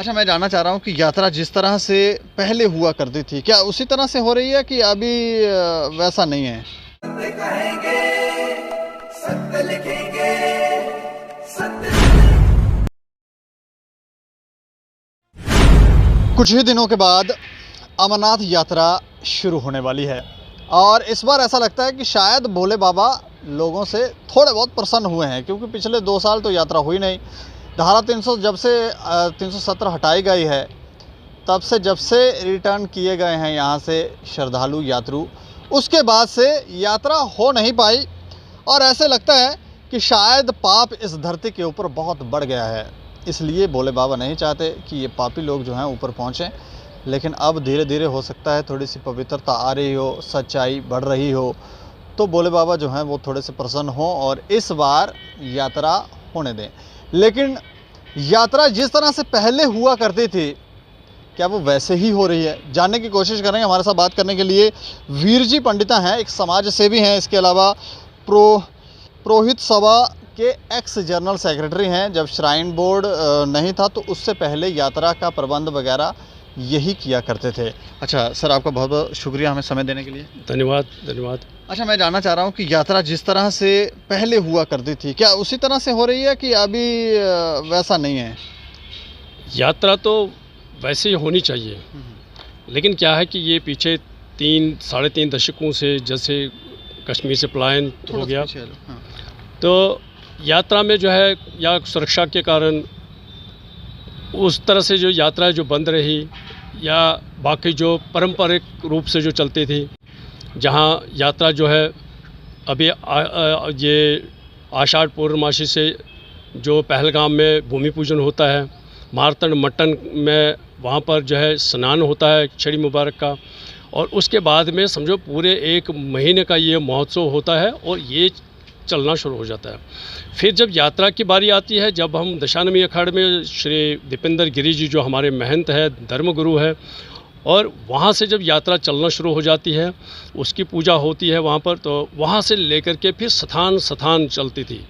अच्छा, मैं जानना चाह रहा हूँ कि यात्रा जिस तरह से पहले हुआ करती थी, क्या उसी तरह से हो रही है कि अभी वैसा नहीं है? सत्य कहेंगे, सत्य लिखेंगे, सत्य। कुछ ही दिनों के बाद अमरनाथ यात्रा शुरू होने वाली है और इस बार ऐसा लगता है कि शायद भोले बाबा लोगों से थोड़े बहुत प्रसन्न हुए हैं, क्योंकि पिछले 2 साल तो यात्रा हुई नहीं। धारा 300 जब से 317 हटाई गई है, तब से जब से रिटर्न किए गए हैं यहाँ से श्रद्धालु यात्रु, उसके बाद से यात्रा हो नहीं पाई और ऐसे लगता है कि शायद पाप इस धरती के ऊपर बहुत बढ़ गया है। इसलिए भोले बाबा नहीं चाहते कि ये पापी लोग जो हैं ऊपर पहुँचें, लेकिन अब धीरे धीरे हो सकता है थोड़ी सी पवित्रता आ रही हो, सच्चाई बढ़ रही हो, तो भोले बाबा जो हैं वो थोड़े से प्रसन्न हों और इस बार यात्रा होने दें। लेकिन यात्रा जिस तरह से पहले हुआ करती थी, क्या वो वैसे ही हो रही है? जानने की कोशिश करेंगे। हमारे साथ बात करने के लिए वीर जी पंडिता हैं, एक समाज सेवी हैं, इसके अलावा पुरोहित सभा के एक्स जनरल सेक्रेटरी हैं। जब श्राइन बोर्ड नहीं था तो उससे पहले यात्रा का प्रबंध वगैरह यही किया करते थे। अच्छा सर, आपका बहुत बहुत शुक्रिया हमें समय देने के लिए। धन्यवाद धन्यवाद। अच्छा, मैं जानना चाह रहा हूँ कि यात्रा जिस तरह से पहले हुआ करती थी, क्या उसी तरह से हो रही है कि अभी वैसा नहीं है? यात्रा तो वैसे ही होनी चाहिए, लेकिन क्या है कि ये पीछे 3-3.5 दशकों से जैसे कश्मीर से पलायन हो गया, हाँ। तो यात्रा में जो है या सुरक्षा के कारण उस तरह से जो यात्रा जो बंद रही, या बाकी जो पारंपरिक रूप से जो चलती थी, जहाँ यात्रा जो है अभी ये आषाढ़ पूर्णमासी से जो पहलगाम में भूमि पूजन होता है, मारतंड मट्टन में वहाँ पर जो है स्नान होता है छड़ी मुबारक का, और उसके बाद में समझो पूरे 1 महीने का ये महोत्सव होता है और ये चलना शुरू हो जाता है। फिर जब यात्रा की बारी आती है, जब हम दशानमी अखाड़ में श्री दीपेंद्र गिरी जी जो हमारे महंत है, धर्मगुरु है, और वहाँ से जब यात्रा चलना शुरू हो जाती है, उसकी पूजा होती है वहाँ पर, तो वहाँ से लेकर के फिर स्थान चलती थी।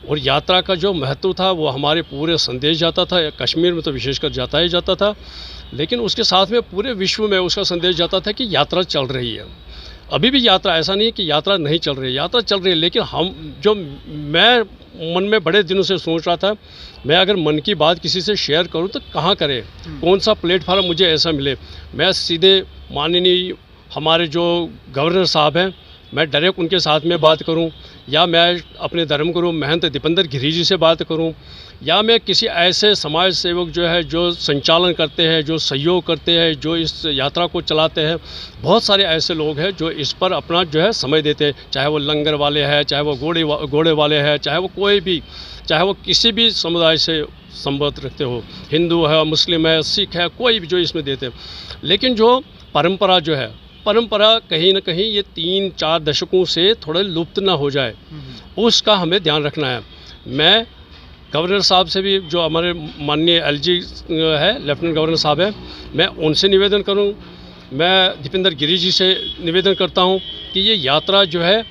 और यात्रा का जो महत्व था वो हमारे पूरे संदेश जाता था, कश्मीर में तो विशेषकर जाता ही जाता था, लेकिन उसके साथ में पूरे विश्व में उसका संदेश जाता था कि यात्रा चल रही है। अभी भी यात्रा, ऐसा नहीं है कि यात्रा नहीं चल रही है, यात्रा चल रही है, लेकिन मैं मन में बड़े दिनों से सोच रहा था, मैं अगर मन की बात किसी से शेयर करूं तो कहाँ करें, कौन सा प्लेटफॉर्म मुझे ऐसा मिले। मैं सीधे माननीय हमारे जो गवर्नर साहब हैं, मैं डायरेक्ट उनके साथ में बात करूं, या मैं अपने धर्मगुरु महंत दीपेंद्र गिरी जी से बात करूं, या मैं किसी ऐसे समाज सेवक जो है जो संचालन करते हैं, जो सहयोग करते हैं, जो इस यात्रा को चलाते हैं। बहुत सारे ऐसे लोग हैं जो इस पर अपना जो है समय देते हैं, चाहे वो लंगर वाले हैं, चाहे वो घोड़े वाले हैं, चाहे वो कोई भी, चाहे वो किसी भी समुदाय से संबंध रखते हो, हिंदू है, मुस्लिम है, सिख है, कोई भी जो इसमें देते हैं। लेकिन जो परंपरा जो है, परंपरा कहीं ना कहीं ये 3-4 दशकों से थोड़ा लुप्त ना हो जाए, उसका हमें ध्यान रखना है। मैं गवर्नर साहब से भी, जो हमारे माननीय LG है, लेफ्टिनेंट गवर्नर साहब है, मैं उनसे निवेदन करूं, मैं दीपेंद्र गिरी जी से निवेदन करता हूं कि ये यात्रा जो है,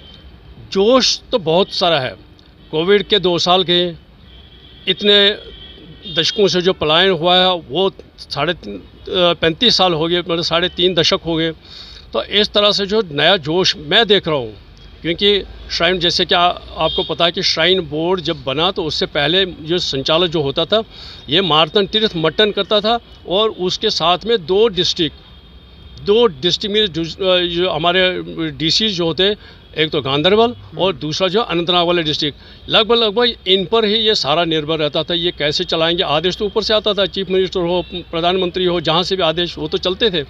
जोश तो बहुत सारा है, कोविड के 2 साल गए, इतने दशकों से जो पलायन हुआ है वो 35 साल हो गए, मतलब 3.5 दशक हो गए। तो इस तरह से जो नया जोश मैं देख रहा हूँ, क्योंकि श्राइन, जैसे कि आपको पता है कि श्राइन बोर्ड जब बना तो उससे पहले जो संचालक जो होता था, ये मारतंड तीर्थ मट्टन करता था, और उसके साथ में 2 डिस्ट्रिक्ट में जो हमारे DC जो होते, एक तो गांधरबल और दूसरा जो अनंतनाग वाले डिस्ट्रिक्ट, लगभग इन पर ही ये सारा निर्भर रहता था। ये कैसे चलाएंगे, आदेश तो ऊपर से आता था, चीफ मिनिस्टर हो, प्रधानमंत्री हो, जहाँ से भी आदेश वो तो चलते थे,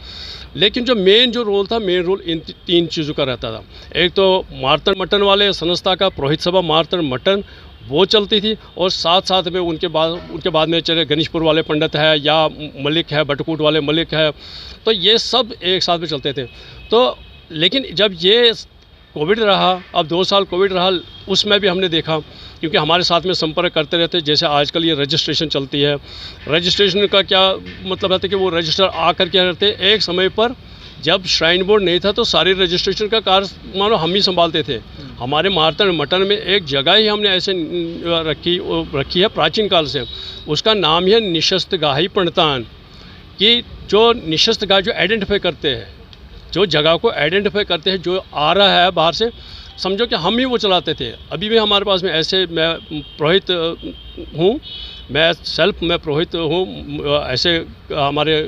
लेकिन जो मेन रोल था, मेन रोल इन 3 चीज़ों का रहता था। एक तो मारतंड मट्टन वाले संस्था का पुरोहित सभा मारतंड मट्टन वो चलती थी, और साथ में उनके बाद में चले गणेशपुर वाले पंडित है, या मलिक है, बटकूट वाले मलिक है, तो ये सब एक साथ में चलते थे। तो लेकिन जब ये कोविड रहा, अब 2 साल कोविड रहा, उसमें भी हमने देखा, क्योंकि हमारे साथ में संपर्क करते रहते, जैसे आजकल ये रजिस्ट्रेशन चलती है, रजिस्ट्रेशन का क्या मतलब रहता है कि वो रजिस्टर आकर क्या करते, एक समय पर जब श्राइन बोर्ड नहीं था तो सारी रजिस्ट्रेशन का कार्य मानो हम ही संभालते थे। हमारे मार्तंड मटन में एक जगह ही हमने ऐसे रखी है प्राचीन काल से, उसका नाम है निशस्त गाही पंडितान, कि जो निशस्त गाह जो आइडेंटिफाई करते हैं, जो जगह को आइडेंटिफाई करते हैं, जो आ रहा है बाहर से, समझो कि हम ही वो चलाते थे। अभी भी हमारे पास में ऐसे, मैं पुरोहित हूँ, मैं पुरोहित हूँ। ऐसे हमारे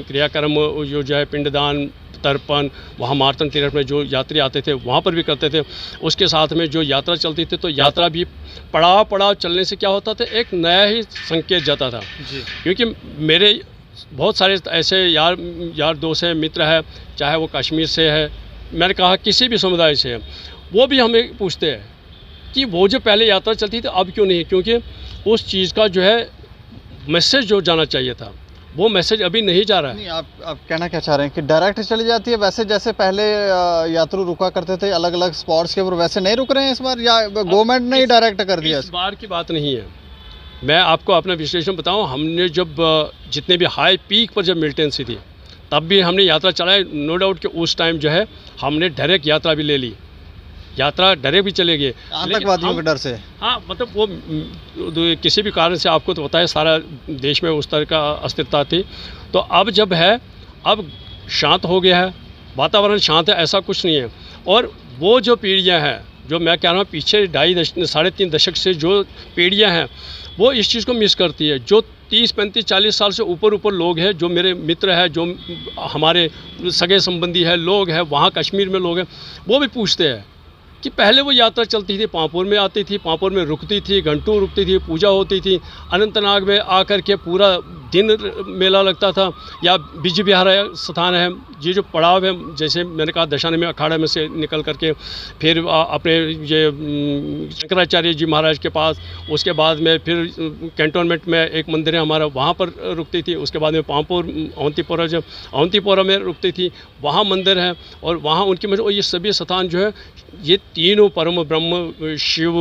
क्रियाक्रम जो है पिंडदान, तर्पण, वहाँ मार्तंड तीर्थ में जो यात्री आते थे वहाँ पर भी करते थे। उसके साथ में जो यात्रा चलती थी तो यात्रा भी पड़ाव चलने से क्या होता था, एक नया ही संकेत जाता था जी। क्योंकि मेरे बहुत सारे ऐसे यार दोस्त हैं, मित्र हैं, चाहे वो कश्मीर से है, मैंने कहा किसी भी समुदाय से है, वो भी हमें पूछते हैं कि वो जो पहले यात्रा चलती थी अब क्यों नहीं, क्योंकि उस चीज़ का जो है मैसेज जो जाना चाहिए था वो मैसेज अभी नहीं जा रहा है। नहीं, आप कहना क्या चाह रहे हैं कि डायरेक्ट चली जाती है वैसे जैसे पहले यात्रु रुका करते थे अलग अलग स्पॉट्स के ऊपर, वैसे नहीं रुक रहे हैं इस बार, या गवर्नमेंट ने ही डायरेक्ट कर दिया? इस बार की बात नहीं है, मैं आपको अपना विश्लेषण बताऊं। हमने जब जितने भी हाई पीक पर जब मिलिटेंसी थी तब भी हमने यात्रा चलाई। नो डाउट कि उस टाइम जो है हमने डायरेक्ट यात्रा भी ले ली, यात्रा डायरेक्ट भी चले गए आतंकवादियों के डर से। हाँ, मतलब वो किसी भी कारण से, आपको तो पता है सारा देश में उस तरह का अस्थिरता थी। तो अब जब है, अब शांत हो गया है, वातावरण शांत है, ऐसा कुछ नहीं है। और वो जो पीढ़ियाँ हैं, जो मैं कह रहा हूँ पीछे 2.5-3.5 दशक से जो पीढ़ियाँ हैं, वो इस चीज़ को मिस करती है। जो 30-35-40 साल से ऊपर लोग हैं, जो मेरे मित्र हैं, जो हमारे सगे संबंधी हैं, लोग हैं, वहाँ कश्मीर में लोग हैं, वो भी पूछते हैं कि पहले वो यात्रा चलती थी, पांपोर में आती थी, पांपोर में रुकती थी, घंटों रुकती थी, पूजा होती थी, अनंतनाग में आकर के पूरा दिन मेला लगता था, या बिज बिहार स्थान है, ये जो पड़ाव है, जैसे मैंने कहा दशानन में अखाड़ा में से निकल करके फिर अपने ये शंकराचार्य जी महाराज के पास, उसके बाद में फिर कैंटोनमेंट में एक मंदिर है हमारा, वहाँ पर रुकती थी। उसके बाद में पांपोर अवंतीपोरा में रुकती थी, वहाँ मंदिर है, और वहाँ उनकी और ये सभी स्थान जो है, ये तीनों परम ब्रह्म शिव,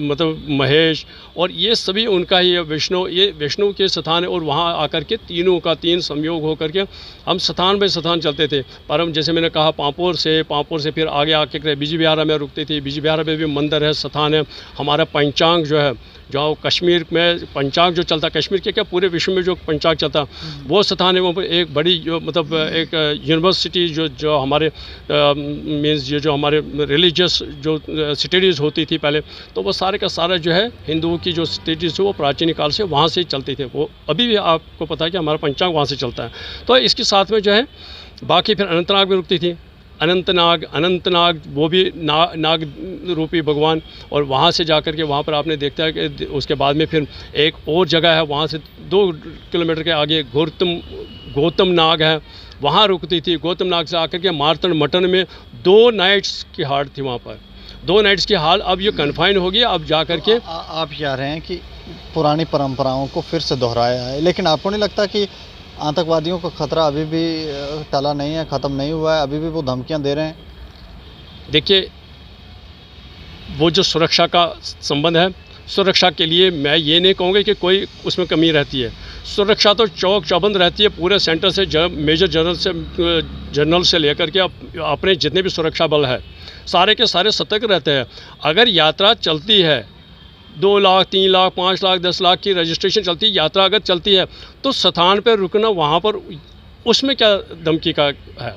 मतलब महेश, और ये सभी उनका ही है, विष्णु, ये विष्णु के स्थान है। और वहाँ आकर के तीनों का तीन संयोग हो करके हम स्थान बाय स्थान चलते थे। परम, जैसे मैंने कहा, पांपोर से फिर आगे आके बिज बिहारा में रुकती थी। बिज बिहारा में भी मंदिर है, स्थान है। हमारा पंचांग जो है, जो कश्मीर में पंचांग जो चलता, कश्मीर के क्या पूरे विश्व में जो पंचांग चलता, वो स्थान है। वो एक बड़ी मतलब एक यूनिवर्सिटी जो हमारे मीन्स ये जो हमारे रिलीजियस जो सिटीज़ होती थी पहले, तो वो सारे का सारा जो है हिंदुओं की जो सिटीज़ है वो प्राचीन काल से वहाँ से चलते थे। वो अभी भी आपको पता है कि हमारा पंचांग वहाँ से चलता है। तो इसके साथ में जो है बाकी फिर अनंतनाग में रुकती थी। अनंतनाग वो भी नाग रूपी भगवान, और वहाँ से जाकर के वहाँ पर आपने देखता है कि उसके बाद में फिर एक और जगह है, वहाँ से 2 किलोमीटर के आगे गौतम नाग है, वहाँ रुकती थी। गौतम नाग से आकर के मार्तंड मटन में 2 नाइट्स की हाल्ट थी वहाँ पर, 2 नाइट्स की हाल। अब ये कन्फाइन हो गया। अब जा कर के आप कह रहे हैं कि पुरानी परंपराओं को फिर से दोहराया है, लेकिन आपको नहीं लगता कि आतंकवादियों का खतरा अभी भी टला नहीं है, ख़त्म नहीं हुआ है, अभी भी वो धमकियां दे रहे हैं? देखिए, वो जो सुरक्षा का संबंध है, सुरक्षा के लिए मैं ये नहीं कहूँगा कि कोई उसमें कमी रहती है। सुरक्षा तो चौक चौबंद रहती है पूरे सेंटर से, मेजर जनरल से लेकर के अपने जितने भी सुरक्षा बल है, सारे के सारे सतर्क रहते हैं। अगर यात्रा चलती है, 2 लाख, 3 लाख, 5 लाख, 10 लाख की रजिस्ट्रेशन चलती है, यात्रा अगर चलती है, तो स्थान पर रुकना, वहाँ पर उसमें क्या धमकी का है?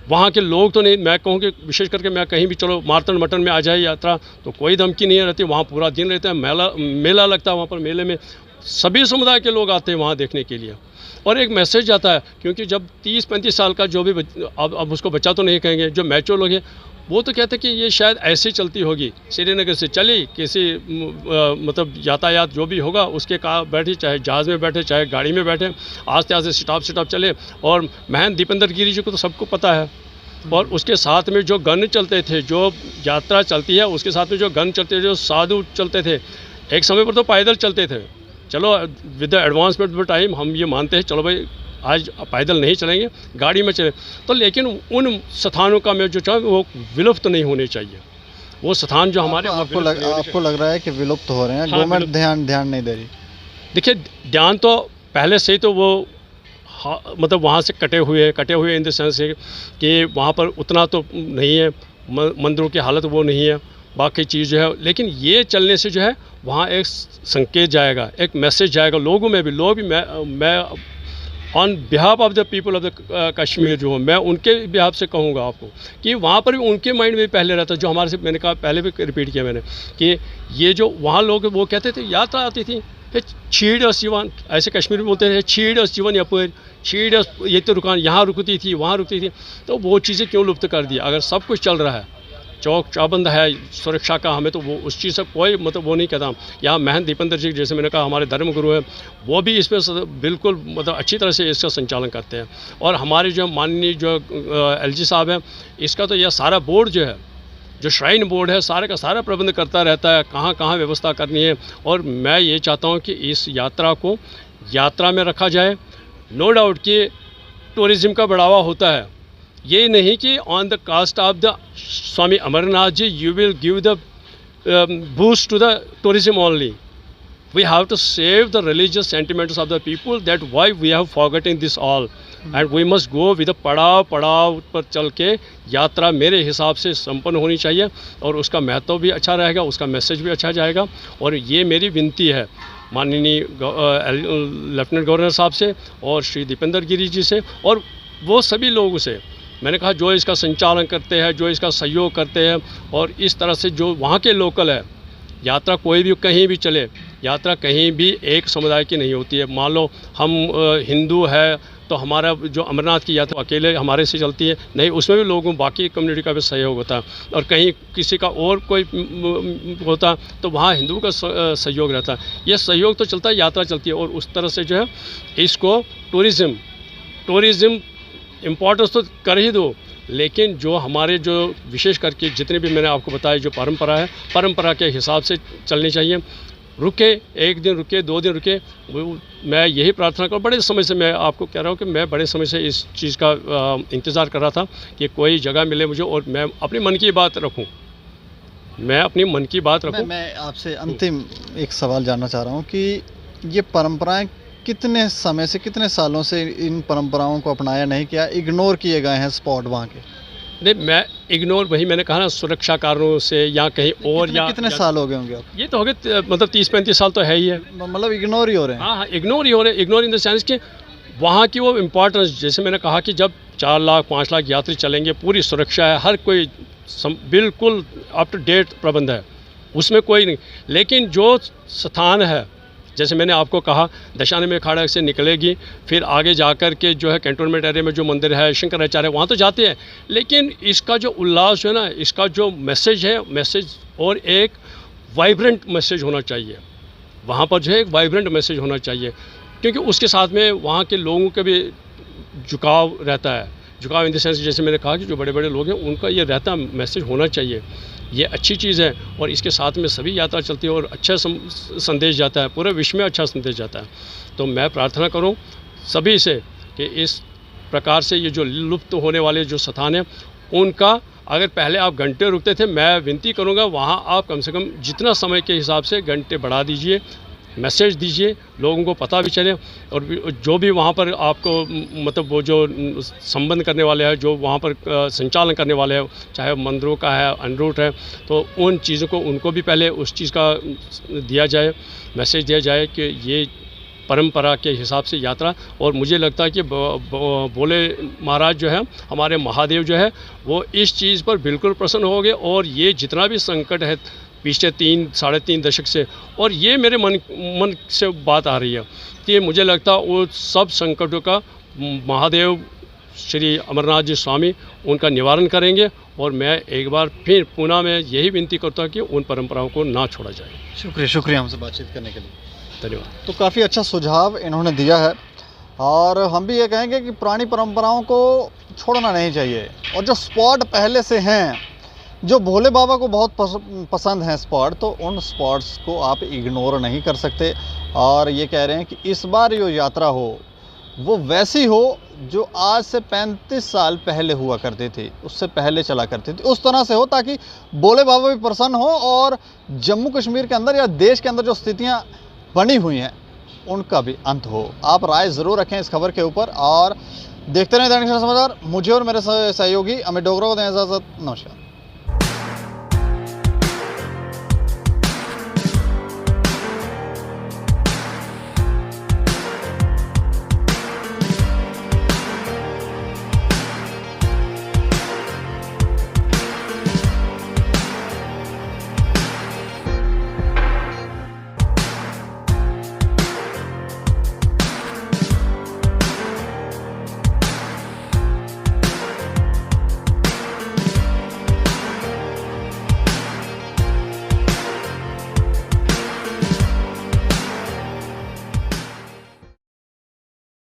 वहाँ के लोग तो नहीं, मैं कहूँ कि विशेष करके मैं कहीं भी चलो मार्तंड मटन में आ जाए यात्रा, तो कोई धमकी नहीं रहती। वहाँ पूरा दिन रहता है, मेला लगता है। वहाँ पर मेले में सभी समुदाय के लोग आते हैं वहाँ देखने के लिए, और एक मैसेज जाता है। क्योंकि जब 30-35 साल का जो भी अब उसको बच्चा तो नहीं कहेंगे, जो मैच्योर लोग हैं, वो तो कहते हैं कि ये शायद ऐसे ही चलती होगी, श्रीनगर से चली, किसी मतलब यातायात जो भी होगा उसके बैठे, चाहे जहाज़ में बैठे, चाहे गाड़ी में बैठे, आस्ते आस्ते स्टॉप चले। और महंत दीपेंद्र गिरी जी को तो सबको पता है। और उसके साथ में जो गन चलते थे, जो यात्रा चलती है उसके साथ में जो गन चलते थे, जो साधु चलते थे, एक समय पर तो पैदल चलते थे। चलो with the advancement of time हम ये मानते हैं, चलो भाई आज पैदल नहीं चलेंगे, गाड़ी में चले, तो लेकिन उन स्थानों का मैं जो चाहूँ वो विलुप्त नहीं होने चाहिए। वो स्थान जो हमारे आपको लग रहा है कि विलुप्त हो रहे हैं? हाँ, गवर्नमेंट ध्यान नहीं दे रही? देखिए, ध्यान तो पहले से ही तो वो मतलब वहाँ से कटे हुए इन द सेंस है कि वहाँ पर उतना तो नहीं है, मंदिरों की हालत वो नहीं है, बाकी चीज़ जो है। लेकिन ये चलने से जो है वहाँ एक संकेत जाएगा, एक मैसेज जाएगा लोगों में भी। लोग भी मैं on behalf of the people of the Kashmir जो हूँ, मैं उनके बिहाफ से कहूँगा आपको कि वहाँ पर भी उनके माइंड में पहले रहता, जो हमारे से मैंने कहा पहले भी रिपीट किया मैंने, कि ये जो वहाँ लोग वो कहते थे यात्रा आती थी छीड़ जीवन, ऐसे कश्मीर में बोलते थे छीड़ जीवन यपर छीड़, ये तो दुकान यहाँ रुकती थी वहाँ रुकती थी। तो वो चीज़ें क्यों लुप्त कर दी? अगर सब कुछ चल रहा है, चौक चौबंद है सुरक्षा का, हमें तो वो उस चीज़ से कोई मतलब वो नहीं कहता। यहाँ महंत दीपेंद्र जी जैसे मैंने कहा हमारे धर्म गुरु हैं, वो भी इस पर बिल्कुल मतलब अच्छी तरह से इसका संचालन करते हैं। और हमारे जो माननीय जो LG साहब हैं, इसका तो यह सारा बोर्ड जो है, जो श्राइन बोर्ड है, सारे का सारा प्रबंध करता रहता है, कहाँ कहाँ व्यवस्था करनी है। और मैं ये चाहता हूँ कि इस यात्रा को यात्रा में रखा जाए। नो डाउट कि टूरिज़्म का बढ़ावा होता है, ये नहीं कि on the cost of the Swami Amarnath ji you will give the boost to the tourism only. We have to save the religious sentiments of the people, that why we have forgotten this all, and we must go with the पड़ाव पर चल के यात्रा मेरे हिसाब से संपन्न होनी चाहिए। और उसका महत्व भी अच्छा रहेगा, उसका मैसेज भी अच्छा जाएगा। और ये मेरी विनती है माननीय लेफ्टिनेंट गवर्नर साहब से और श्री दीपेंद्र गिरी जी से और वो सभी लोगों से, मैंने कहा जो इसका संचालन करते हैं, जो इसका सहयोग करते हैं, और इस तरह से जो वहाँ के लोकल है। यात्रा कोई भी कहीं भी चले, यात्रा कहीं भी एक समुदाय की नहीं होती है। मान लो हम हिंदू है तो हमारा जो अमरनाथ की यात्रा अकेले हमारे से चलती है, नहीं, उसमें भी लोगों बाकी कम्युनिटी का भी सहयोग होता है। और कहीं किसी का और कोई होता तो वहाँ हिंदू का सहयोग रहता है। ये सहयोग तो चलता है, यात्रा चलती है। और उस तरह से जो है इसको टूरिज़्म इम्पोर्टेंस तो कर ही दो, लेकिन जो हमारे जो विशेष करके जितने भी मैंने आपको बताया जो परंपरा है, परंपरा के हिसाब से चलनी चाहिए। रुके, एक दिन रुके, 2 दिन रुके, मैं यही प्रार्थना करूँ। बड़े समय से मैं आपको कह रहा हूँ कि मैं बड़े समय से इस चीज़ का इंतज़ार कर रहा था कि कोई जगह मिले मुझे और मैं अपनी मन की बात रखूँ, मैं आपसे अंतिम एक सवाल जानना चाह रहा हूँ कि ये परंपराएं कितने समय से, कितने सालों से इन परंपराओं को अपनाया नहीं किया, इग्नोर किए गए हैं स्पॉट वहाँ के? नहीं, मैं इग्नोर, वही मैंने कहा ना, सुरक्षा कारणों से या कहीं और कितने साल हो गए होंगे आप? ये तो हो गए मतलब 30-35 साल तो है ही है। मतलब इग्नोर ही हो रहे हैं? हाँ, इग्नोर ही हो रहे हैं। इग्नोर इन द सेंस कि वहाँ की वो इम्पोर्टेंस, जैसे मैंने कहा कि जब 4 लाख 5 लाख यात्री चलेंगे, पूरी सुरक्षा है, हर कोई बिल्कुल अप टू डेट प्रबंध है, उसमें कोई नहीं। लेकिन जो स्थान है, जैसे मैंने आपको कहा, दशानन में अखाड़ा से निकलेगी, फिर आगे जाकर के जो है कैंटोनमेंट एरिया में जो मंदिर है शंकराचार्य, वहाँ तो जाते हैं, लेकिन इसका जो उल्लास है ना, इसका जो मैसेज है, मैसेज और एक वाइब्रेंट मैसेज होना चाहिए। वहाँ पर जो है एक वाइब्रेंट मैसेज होना चाहिए, क्योंकि उसके साथ में वहाँ के लोगों का भी झुकाव रहता है। झुकाव इन द सेंस, जैसे मैंने कहा कि जो बड़े बड़े लोग हैं उनका ये रहता मैसेज होना चाहिए। ये अच्छी चीज़ है और इसके साथ में सभी यात्रा चलती है और अच्छा संदेश जाता है, पूरे विश्व में अच्छा संदेश जाता है। तो मैं प्रार्थना करूं सभी से कि इस प्रकार से ये जो लुप्त होने वाले जो स्थान हैं उनका, अगर पहले आप घंटे रुकते थे, मैं विनती करूंगा वहाँ आप कम से कम जितना समय के हिसाब से घंटे बढ़ा दीजिए, मैसेज दीजिए, लोगों को पता भी चले। और जो भी वहाँ पर आपको मतलब वो जो संबंध करने वाले हैं, जो वहाँ पर संचालन करने वाले हैं, चाहे मंदिरों का है, अनरूट है, तो उन चीज़ों को उनको भी पहले उस चीज़ का दिया जाए, मैसेज दिया जाए कि ये परंपरा के हिसाब से यात्रा। और मुझे लगता है कि बोले महाराज जो है, हमारे महादेव जो है, वो इस चीज़ पर बिल्कुल प्रसन्न हो गए। और ये जितना भी संकट है पिछले 3-3.5 दशक से, और ये मेरे मन से बात आ रही है कि मुझे लगता है वो सब संकटों का महादेव श्री अमरनाथ जी स्वामी उनका निवारण करेंगे। और मैं एक बार फिर पुनः में यही विनती करता हूँ कि उन परंपराओं को ना छोड़ा जाए। शुक्रिया हमसे बातचीत करने के लिए, धन्यवाद। तो काफ़ी अच्छा सुझाव इन्होंने दिया है और हम भी ये कहेंगे कि पुरानी परंपराओं को छोड़ना नहीं चाहिए। और जो स्पॉट पहले से हैं, जो भोले बाबा को बहुत पसंद हैं स्पॉट, तो उन स्पॉट्स को आप इग्नोर नहीं कर सकते। और ये कह रहे हैं कि इस बार जो यात्रा हो वो वैसी हो जो आज से 35 साल पहले हुआ करती थी, उससे पहले चला करती थी, उस तरह से हो, ताकि भोले बाबा भी प्रसन्न हो और जम्मू कश्मीर के अंदर या देश के अंदर जो स्थितियाँ बनी हुई हैं उनका भी अंत हो। आप राय ज़रूर रखें इस खबर के ऊपर और देखते रहें दैनिक सवेरा समाचार। मुझे और मेरे सहयोगी अमित डोगरा को दें इजाज़त। नमस्कार।